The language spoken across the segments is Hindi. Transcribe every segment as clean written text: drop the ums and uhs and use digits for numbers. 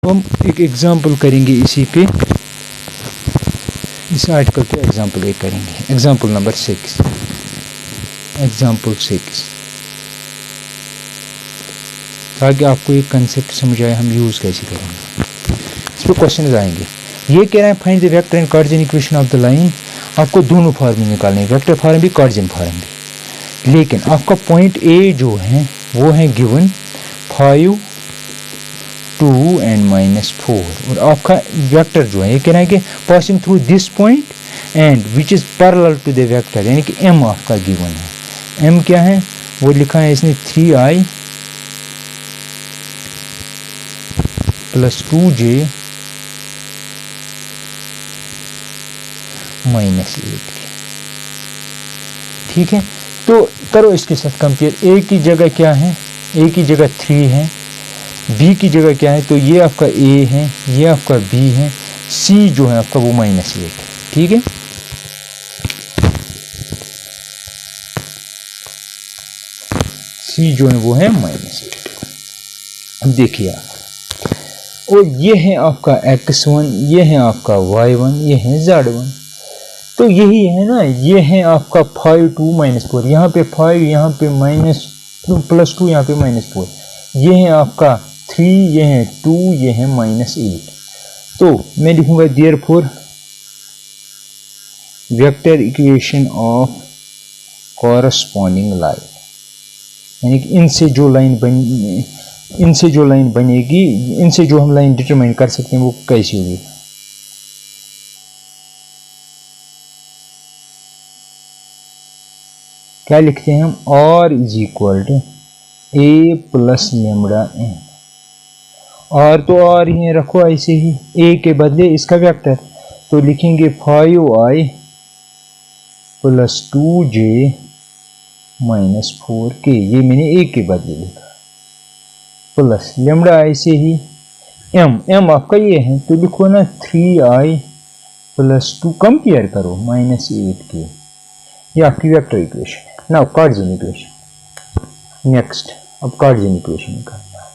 हम एक एग्जांपल करेंगे इसी पे, इस आर्टिकल पे एग्जांपल एक करेंगे। एग्जांपल नंबर 6, एग्जांपल 6, ताकि आपको एक कंसेप्ट समझ आए हम यूज़ कैसे करेंगे। इस पर क्वेश्चन आएंगे। ये कह रहे हैं find the vector and Cartesian equation of the line. आपको दोनों फार्मूले निकालने हैं, वेक्टर फार्म भी कार्टेशियन फार्म भी। लेकिन आपका पॉइंट ए जो है वो है गिवन 5, 2 एंड -4, और आपका वेक्टर जो है ये कह रहा है कि passing through this point and which is parallel to the vector, यानी कि एम आपका गिवन है। एम क्या है वो लिखा है इसने 3i + 2j -8। ठीक है, तो करो इसके साथ कंपेयर। ए की जगह क्या है, ए की जगह 3 है, बी की जगह क्या है, तो ये आपका ए है, ये आपका बी है, सी जो है आपका वो -8 है। ठीक है, सी जो है वो है -8। अब देखिए आप, और ये है आपका x1, ये है आपका y1, ये है z1। तो यही है ना, ये है आपका 5, 2, -4, यहाँ पे 5, यहाँ पे +2, यहाँ पे -4, ये है आपका 3, ये है 2, ये है -8। तो मैं लिखूंगा therefore vector equation of corresponding line, यानी कि इनसे जो लाइन बनेगी, इनसे जो हम लाइन डिटरमाइन कर सकते हैं वो कैसी होगी। क्या लिखते हैं हम, R = A + λn। और तो और ही रखो ऐसे ही, a के बदले इसका वेक्टर, तो लिखेंगे 5i + 2j -4k, ये मैंने a के बदले लिखा, प्लस लेमड़ा ऐसे ही m आपका ये है, तो लिखो ना 3i + 2, कंपेयर करो -8k, ये आपकी वेक्टर इक्वेशन है। नाउ कार्टेशियन इक्वेशन नेक्स्ट, अब कार्टेशियन इक्वेशन निकालना है।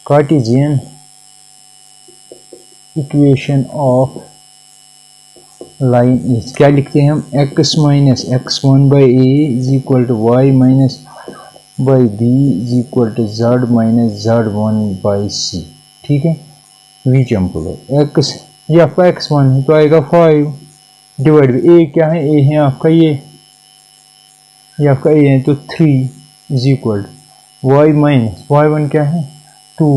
Cartesian equation of line is, क्या लिखते हैं हम, x - x1/a = y - b = z - z1/c। ठीक है, एग्जाम्पल है x, ये आपका x1 है तो आएगा 5 डिवाइड बाई a, क्या है a है आपका ये आपका a है, तो 3 = y - y1 क्या है 2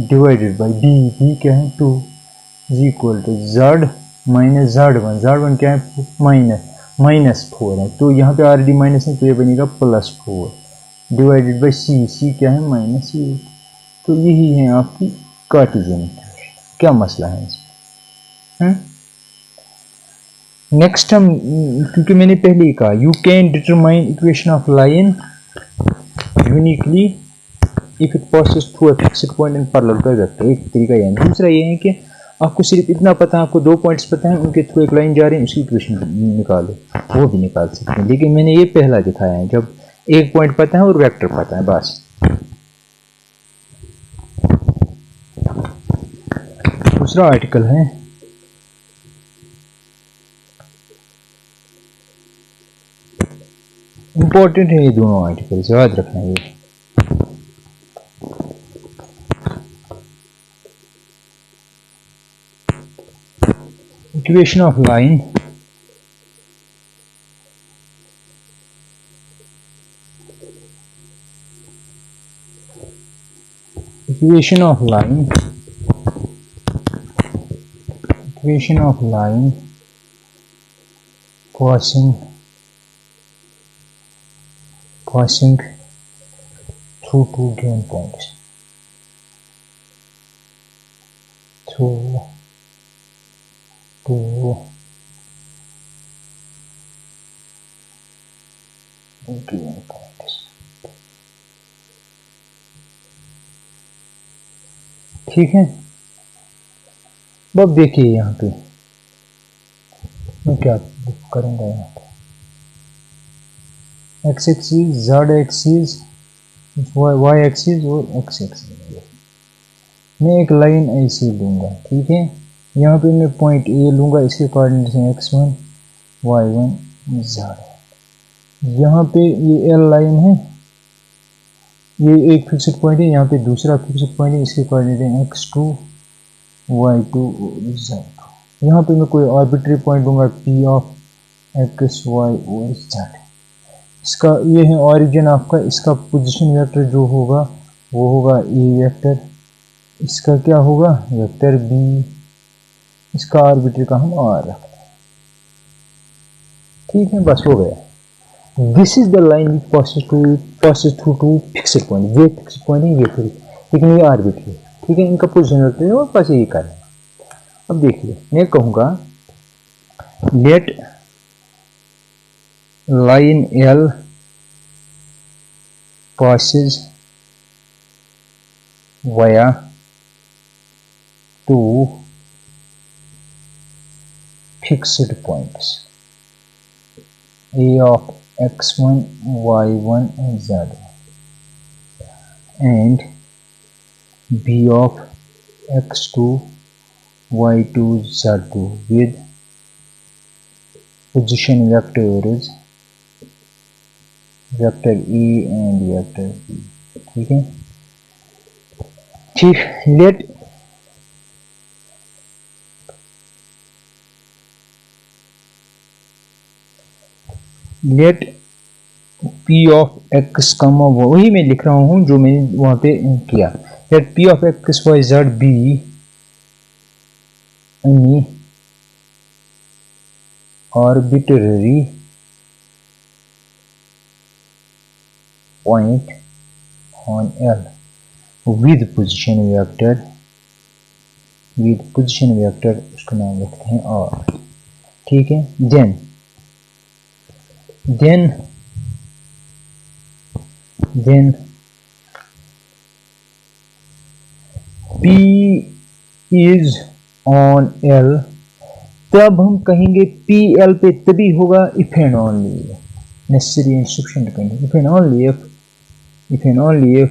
डिवाइडेड बाई b क्या है 2 = z - z1 क्या है -4 है, तो यहाँ पे ऑलरेडी माइनस है तो ये बनेगा +4 डिवाइडेड बाई c क्या है -8। तो यही है आपकी कार्टेशियन। क्या मसला है इसमें। नेक्स्ट हम, क्योंकि मैंने पहले ही कहा you can determine equation of line uniquely if it passes through a fixed point and parallel to a vector, एक तरीका ये है। दूसरा ये है कि आपको सिर्फ इतना पता है, आपको 2 पॉइंट्स पता है, उनके थ्रू एक लाइन जा रही है, उसकी इक्वेशन निकालो, वो भी निकाल सकते हैं। लेकिन मैंने ये पहला दिखाया है, जब एक पॉइंट पता है और वेक्टर पता है बस। दूसरा आर्टिकल है इंपॉर्टेंट है, ये दोनों आर्टिकल याद रखना है। Equation of line passing through 2 given points, through 2 given points। ठीक है, अब देखिए यहाँ पे मैं क्या करूँगा, यहाँ पे x axis, z axis, y axis और x एक्सिस। मैं एक लाइन ऐसे लूँगा, ठीक है। यहाँ पे मैं पॉइंट ए लूँगा, इसके कोऑर्डिनेट्स हैं x1 y1 z। यहाँ पे ये एल लाइन है, ये एक फिक्स्ड पॉइंट है, यहाँ पे दूसरा फिक्स्ड पॉइंट है, इसके कोऑर्डिनेट हैं x2 y2 z। यहाँ पे मैं कोई आर्बिट्री पॉइंट लूँगा p ऑफ x y और z। इसका ये है ऑरिजिन आपका, इसका पोजीशन वेक्टर जो होगा वो होगा ए वेक्टर, इसका क्या होगा वेक्टर बी, इसका आर्बिट्री का हम आर रखते हैं, ठीक है, बस हो गया। This is the line which passes through two fixed point, ये फिक्स्ड पॉइंट है, ये फिक्स, लेकिन ये आर्बिट्री है, ठीक है, इनका पोजीशन वेक्टर है और पास ये कर। अब देखिए मैं कहूँगा let line L passes via two fixed points a of x1 y1 and z and b of x2 y2 z2 with position vectors vector E and vector B, ठीक है। ठीक, लेट P ऑफ x कमा, वही मैं लिख रहा हूं जो मैंने वहां पे किया। Let P of x y z be any arbitrary point on L with position vector, उसका नाम रखते हैं R, ठीक है। Then P is on L, तब हम कहेंगे P L पे तभी होगा if and only necessary and sufficient dependent, if and only if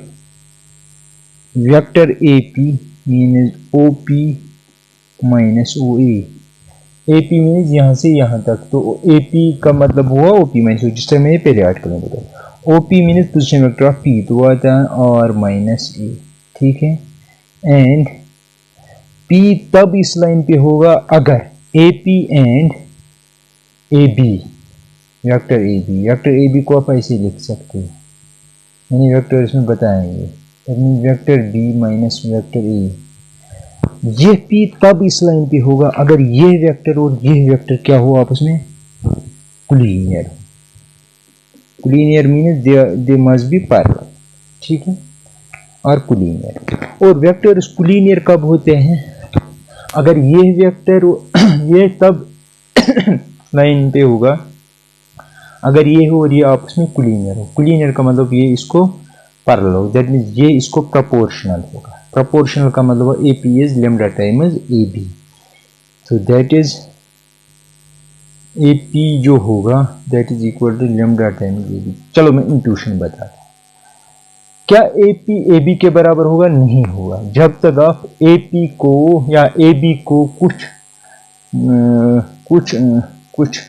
vector AP means OP minus OA, AP means यहाँ से यहाँ तक, तो AP का मतलब हुआ OP minus OA, जिस तरह मैं पहले आर्टिकल में बताया। OP means position vector of P, तो आता है R माइनस A, ठीक है। एंड P तब इस लाइन पे होगा अगर AP and AB, vector AB को आप ऐसे लिख सकते हैं, मैंने वेक्टर इसमें बताएंगे, vector B minus vector A, ये P तब इस लाइन पे होगा अगर ये वेक्टर और ये वेक्टर क्या हो आपस में collinear means they must be parallel, ठीक है, और कोलिनियर। और वेक्टर कोलिनियर कब होते हैं अगर ये वेक्टर ये तब लाइन पे होगा अगर ये हो और ये आपस में कोलिनियर हो। कोलिनियर का मतलब ये इसको पैरेलल हो, दैट मीन्स ये इसको प्रोपोर्शनल होगा। प्रोपोर्शनल का मतलब AP is lambda times AB, तो दैट इज AP जो होगा that is equal to lambda times AB। चलो मैं इंट्यूशन बताता हूँ, क्या AP AB के बराबर होगा? नहीं होगा। जब तक आप AP को या AB को कुछ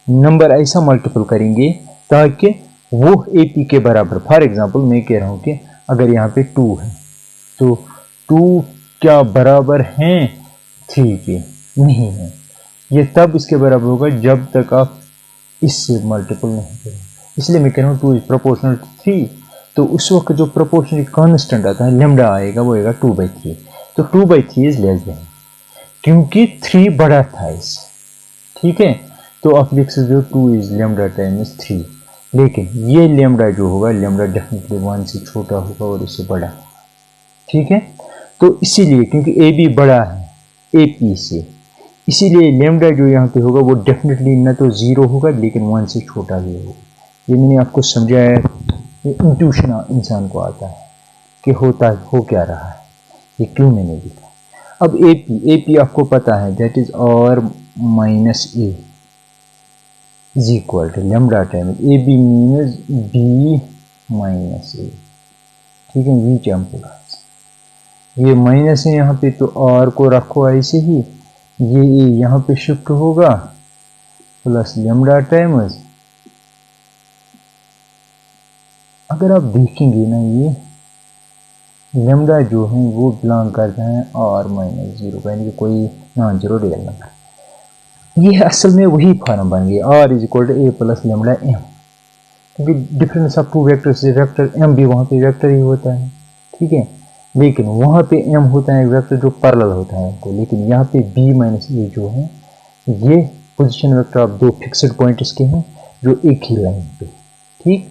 नंबर ऐसा मल्टीपल करेंगे ताकि वो AP के बराबर, फॉर एग्जांपल मैं कह रहा हूं कि अगर यहाँ पे 2 है तो 2 क्या बराबर हैं 3 के? नहीं है। ये तब इसके बराबर होगा जब तक आप इससे मल्टीपल नहीं करें। इसलिए मैं कह रहा हूँ 2 इज प्रोपोर्शनल टू 3, तो उस वक्त जो प्रोपोर्शनल कांस्टेंट आता है लैम्डा आएगा, वो आएगा 2/3। तो 2/3 इज लेस देन, क्योंकि 3 बड़ा था इससे, ठीक है। तो आप लिख सकते हो 2 इज लैम्डा टाइम्स 3, लेकिन ये लैम्डा जो होगा लैम्डा डेफिनेटली 1 से छोटा होगा और इससे बड़ा, ठीक है। तो इसीलिए क्योंकि AB बड़ा है AP से, इसीलिए लैम्डा जो यहाँ पे होगा वो डेफिनेटली न तो 0 होगा लेकिन 1 से छोटा भी होगा। ये मैंने आपको समझाया, ये इंट्यूशन इंसान को आता है कि हो क्या रहा है, ये क्यों मैंने लिखा। अब AP आपको पता है that is R minus A is equal to lambda times AB means B minus A, ठीक है। वी टेम्पोरल्स ये माइनस है यहाँ पे, तो आर को रखो ऐसे ही, ये ए यहाँ पे शिफ्ट होगा प्लस लेमडा टाइम्स, अगर आप देखेंगे ना ये लेमडा जो है वो बिलोंग करता है आर माइनस जीरो का, यानी कि कोई नॉन जीरो रियल नंबर। ये असल में वही फॉर्म बन गया R is equal to A plus lambda M, क्योंकि डिफरेंस ऑफ टू वेक्टर से वेक्टर एम भी वहाँ पे वेक्टर ही होता है, ठीक है, लेकिन वहाँ पे एम होता है वेक्टर जो पैरेलल होता है तो, लेकिन यहाँ पे बी माइनस ए जो है ये पोजीशन वेक्टर ऑफ दो फिक्स्ड पॉइंट्स के हैं जो एक ही लाइन पे, ठीक।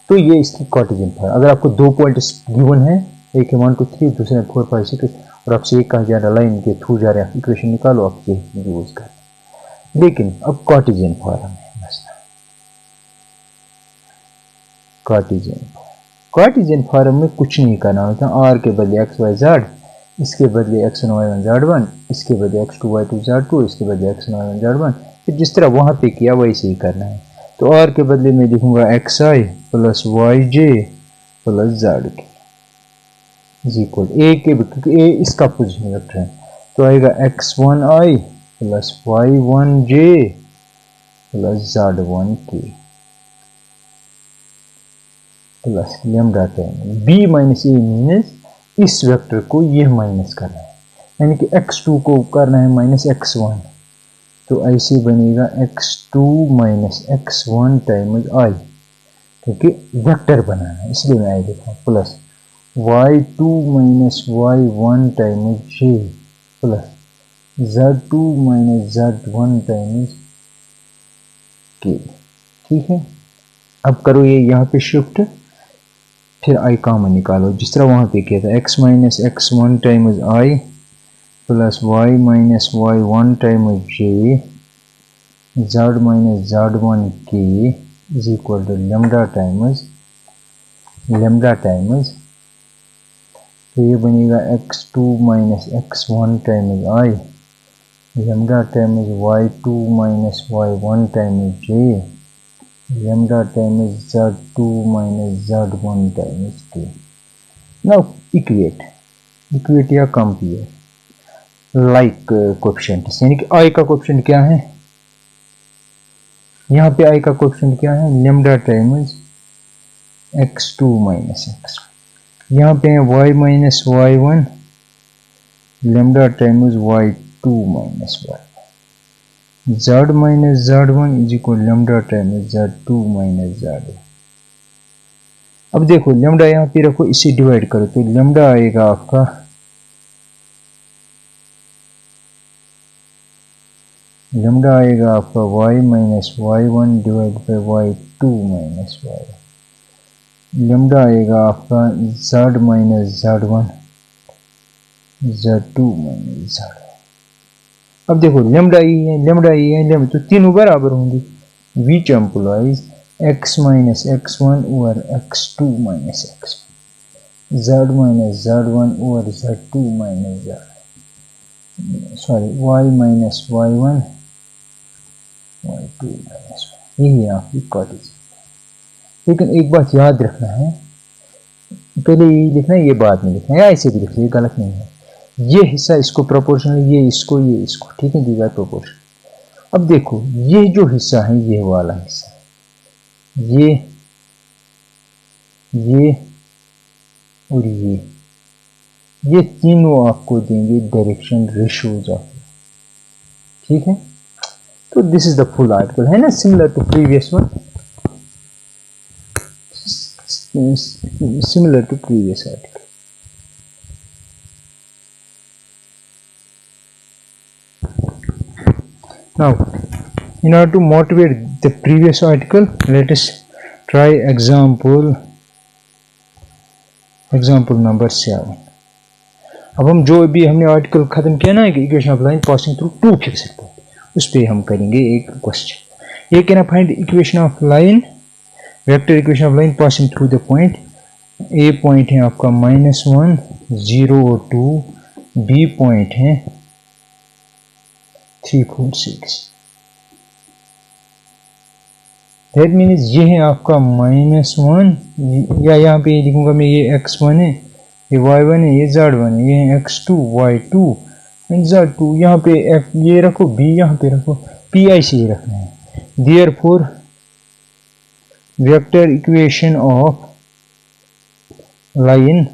तो ये इसकी कार्टेशियन फॉर्म। अगर आपको दो पॉइंट्स गिवन है, एक है 1 2 3, दूसरे 4 5 6, और आपसे एक कहा जा रहा लाइन के थ्रू जा रहा है इक्वेशन निकालो, आप ये यूज कर। लेकिन अब कार्टेशियन फॉर्म है मसला, कार्टेशियन फॉर्म में कुछ नहीं करना होता, आर के बदले एक्स वाई जेड, इसके बदले X one Y one Z one, इसके बदले X two Y two Z two, इसके बदले X one Y one Z one, फिर जिस तरह वहाँ पे किया वैसे ही करना है। तो आर के बदले में लिखूंगा x i plus y j plus z k is equal a k, क्योंकि ए इसका पोजीशन वेक्टर है, तो आएगा x one i plus y one j plus z one k plus lambda time b minus a means इस वेक्टर को ये माइनस करना है, यानी कि x2 को करना है माइनस x1, तो ऐसे बनेगा x2 माइनस x1 टाइम्स आई, क्योंकि वेक्टर बनाना है इसलिए मैं आई लिखा plus y2 minus y1 times j plus z2 minus z1 times k, ठीक है। अब करो ये यहाँ पे शिफ्ट, फिर आई कॉमन निकालो जिस तरह वहाँ पे किया था, x minus x1 times I plus y minus y1 times j z minus z1 k is equal to lambda times, तो ये बनेगा x2 minus x1 times I lambda times y2 minus y1 times j lambda times z2 minus z1 times k। Now equate या कंपेयर लाइक कोएफिशिएंट, यानी कि i का कोएफिशिएंट क्या है, यहाँ पे i का कोएफिशिएंट क्या है, lambda times x2 minus x, यहाँ पे है y minus y1 lambda times y2 minus y, z minus z1 is equal lambda times z2 minus z1। अब देखो लेमडा यहाँ पे रखो, इसे डिवाइड करो तो लेमडा आएगा आपका y minus y1 divide by y2 minus y, lambda आएगा आपका z minus z1 z2 minus z। अब देखो लेमडा ई है लेमडा, तो तीनों बराबर होंगे, which implies x minus x1 over x2 minus x1, z minus z1 over z2 minus z, sorry y minus y1 y2 minus y, यही है आपकी कार्टेशियन। लेकिन एक बात याद रखना है, पहले ये लिखना है ये बाद में लिखना है, या ऐसे भी लिख लिया गलत नहीं है, ये हिस्सा इसको प्रोपोर्शनल, ये इसको, ठीक है, दीजिए प्रोपोर्शनल। अब देखो ये जो हिस्सा है ये वाला हिस्सा, ये और ये तीनों आपको देंगे डायरेक्शन रेशियोज ऑफ, ठीक है। तो this is the full article, है ना, similar to previous article. Now, in order to motivate the previous article, let us try example number 7। अब हम जो भी हमने आर्टिकल खत्म किया ना कि equation of line passing through two fixed point, उस पर हम करेंगे एक क्वेश्चन। ये कहना find equation of line, vector equation of line passing through the point. A point है आपका -1 0 और 2, बी पॉइंट है 3 4 6, दैट मीन्स ये है आपका -1, या यहाँ पे लिखूंगा मैं ये x1 है, ये y1 है, ये z1 है, ये x2 y2 z2, यहाँ पे f ये रखो, b यहाँ पे रखो, p ऐसे ही रखना है। Therefore vector equation of line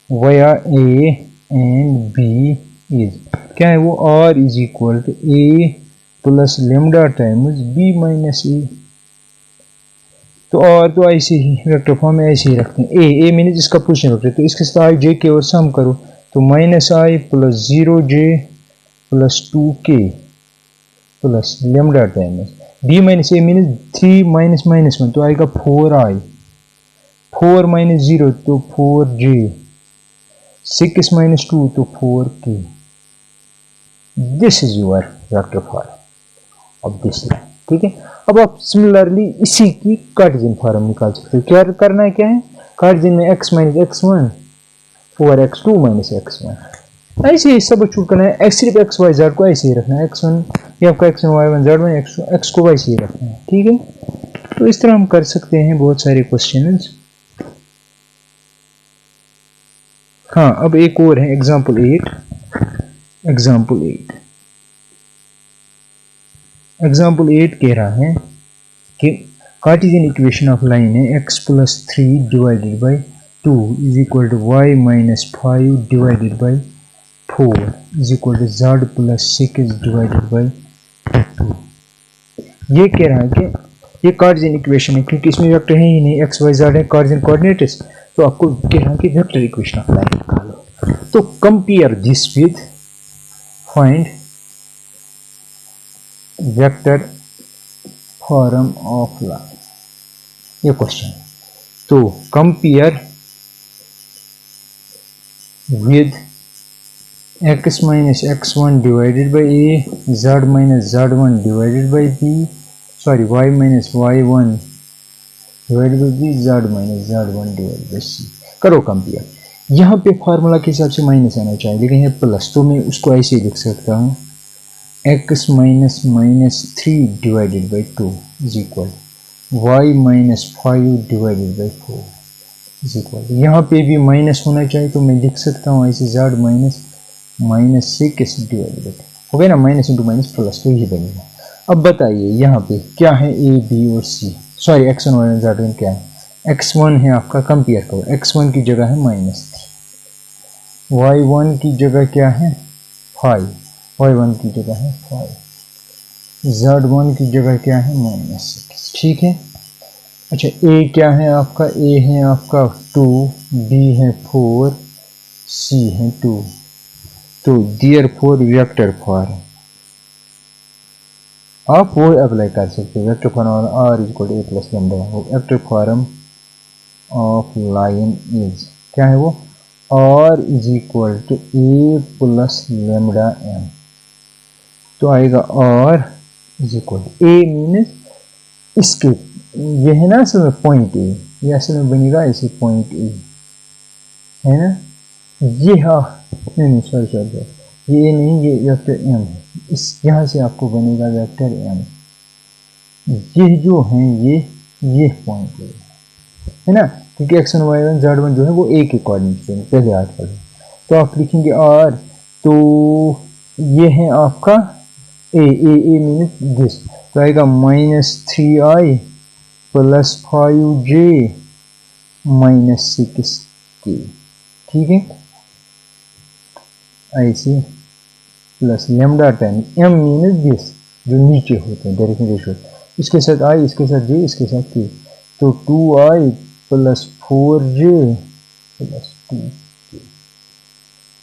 via a and b is क्या है वो, r is equal to a plus lambda times b minus a। तो और तो ऐसे ही वेक्टर फॉर्म में ऐसे ही रखते हैं। ए मीन्स इसका पोजीशन वेक्टर, तो इसके साथ आई जे के और सम करो तो minus i plus 0j plus 2k plus lambda times b minus a means 3 minus minus 1 तो आएगा 4i, 4 माइनस 0 तो 4j, 6 माइनस 2 तो 4k। This is your vector form of this line. ठीक है, अब आप सिमिलरली इसी की कार्टेशियन फॉर्म निकाल सकते हो। क्या करना है, क्या है, कार्टेशियन में x minus x1 over x2 minus x1 ऐसे ही सब छूट करना है। सिर्फ x y z को ऐसे ही रखना है, x1 ये आपका x1 y1 z1 x को ऐसे ही रखना है। ठीक है, तो इस तरह हम कर सकते हैं बहुत सारे क्वेश्चंस। हाँ, अब एक और है एग्जाम्पल 8। एग्जाम्पल 8 कह रहा है कि कार्टेशियन इक्वेशन ऑफ लाइन है x plus 3 divided by 2 is equal to y minus 5 divided by 4 is equal to z plus 6 divided by 2। ये कह रहा है कि ये कार्टेशियन इक्वेशन है, क्योंकि इसमें वेक्टर है ही नहीं, x y z है, कार्टेशियन कोऑर्डिनेट्स, तो आपको कह रहा है कि वेक्टर इक्वेशन ऑफ लाइन निकालो। तो compare this with find vector form of line, ये क्वेश्चन। तो compare with x minus x1 divided by a, z minus z1 divided by b, sorry y minus y1 divided by b, z minus z1 divided by c। करो कंपेयर। यहाँ पे फार्मूला के हिसाब से माइनस आना चाहिए, लेकिन ये प्लस, तो मैं उसको ऐसे ही लिख सकता हूँ x minus minus 3 divided by 2 is equal y minus 5 divided by 4 is equal, यहाँ पे भी माइनस होना चाहिए, तो मैं लिख सकता हूँ ऐसे z minus minus 6 divided by, हो गया ना, माइनस इंटू माइनस प्लस, तो ये बनेगा। अब बताइए यहाँ पे क्या है a b और c, sorry x1 y1 z1 क्या है, x1 है आपका, कंपेयर करो, x1 की जगह है माइनस 3, y1 की जगह क्या है 5, y1 की जगह है 5, z1 की जगह क्या है माइनस 6। ठीक है, अच्छा a क्या है आपका, a है आपका 2, b है 4, c है 2, तो देयरफॉर वेक्टर फॉर्म आप वो अप्लाई कर सकते हो, vector form r equal to a plus lambda, vector form of line is क्या है वो, r is equal to a plus lambda m, तो आएगा r is equal to a means इसके, ये है ना असल में पॉइंट ए, ये असल में बनेगा ऐसे पॉइंट ए है ना, ये हाँ नहीं सॉरी ये नहीं, ये वेक्टर m है, इस यहाँ से आपको बनेगा वेक्टर m, ये जो है ये पॉइंट है ना, क्योंकि x1 y1 z1 जो है वो a के कोऑर्डिनेट पे पहले याद कर लो, तो आप लिखेंगे r, तो ये है आपका a मीन्स दिस, तो आएगा minus 3i plus 5j minus 6k। ठीक है, ऐसे plus lambda time m means this जो नीचे होते हैं डायरेक्शन रेशियो, इसके साथ i, इसके साथ j, इसके साथ k, तो 2i plus 4j plus 2k।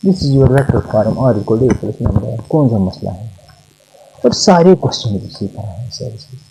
This is your vector form r equal to a plus lambda. कौन सा मसला है, और सारे क्वेश्चन इसी तरह है सर।